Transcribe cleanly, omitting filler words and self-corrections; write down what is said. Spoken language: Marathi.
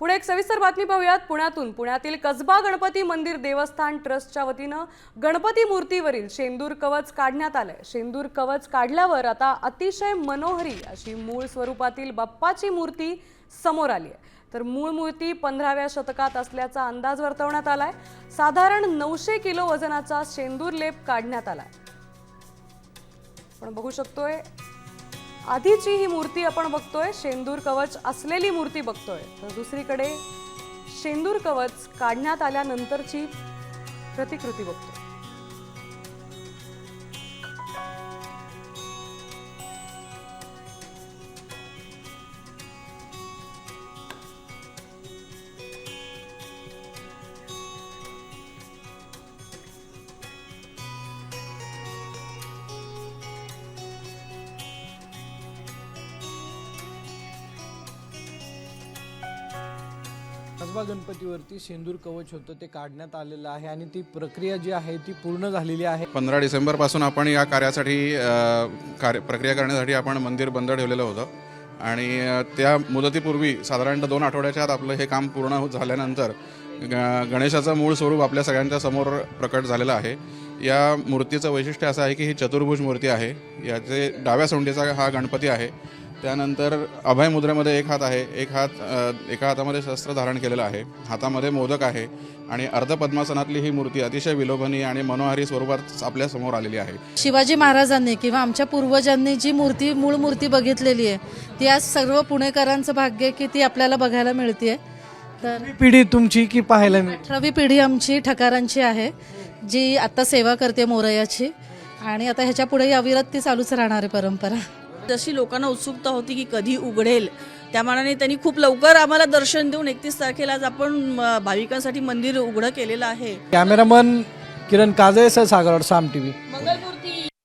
पुढे एक सविस्तर बातमी पाहूयात। पुण्यातील कसबा गणपती मंदिर देवस्थान ट्रस्टच्या वतीनं गणपती मूर्तीवरील शेंदूर कवच काढण्यात आलंय। शेंदूर कवच काढल्यावर आता अतिशय मनोहरी अशी मूळ स्वरूपातील बाप्पाची मूर्ती समोर आली आहे। तर मूळ मूर्ती 15व्या शतकात असल्याचा अंदाज वर्तवण्यात आलाय। साधारण 900 किलो वजनाचा शेंदूर लेप काढण्यात आलाय। आपण बघू शकतोय आधीची ही मूर्ती आपण बघतोय, शेंदूर कवच असलेली मूर्ती बघतोय। तर दुसरीकडे शेंदूर कवच काढण्यात आल्यानंतरची प्रतिकृती बघतोय। कसबा गणपतीवरती शेंदूर कवच होतं ते काढण्यात आलेलं आहे आणि ती प्रक्रिया जी आहे ती पूर्ण झालेली आहे। 15 डिसेंबरपासून आपण या कार्यासाठी प्रक्रिया करण्यासाठी आपण मंदिर बंद ठेवलेलं होतं आणि त्या मुदतीपूर्वी साधारणतः 2 आठवड्याच्या आत आपलं हे काम पूर्ण झाल्यानंतर गणेशाचं मूळ स्वरूप आपल्या सगळ्यांच्या समोर प्रकट झालेलं आहे। या मूर्तीचं वैशिष्ट्य असं आहे की ही चतुर्भुज मूर्ती आहे। याचे डाव्या सोंडीचा हा गणपती आहे। त्यानंतर अभय मुद्रेमध्ये एक हात आहे, एका हातामध्ये शस्त्र धारण केलेलं आहे, हातामध्ये मोदक आहे आणि अर्धपद्मासनातली ही मूर्ती अतिशय विलोभनीय आणि मनोहारी स्वरूपात आपल्या समोर आलेली आहे। शिवाजी महाराजांनी किंवा आमच्या पूर्वजांनी जी मूळ मूर्ती बघितलेली आहे ती आज सर्व पुणेकरांचं भाग्य की ती आपल्याला बघायला मिळते। तर पिढी तुमची की पाहायला मिळते? 18वी पिढी आमची ठकारांची आहे जी आता सेवा करते मोरयाची आणि आता ह्याच्या पुढे अविरत ती चालूच राहणार आहे परंपरा। जशी लोकांना उत्सुकता होती की कधी उघडेल, त्या मानाने त्यांनी खूप लवकर आम्हाला दर्शन देऊन 31 तारखेला आज आपण भाविकांसाठी मंदिर उघडं केलेलं आहे। कॅमेरामन किरण काजळे सह सागर साम टीव्ही।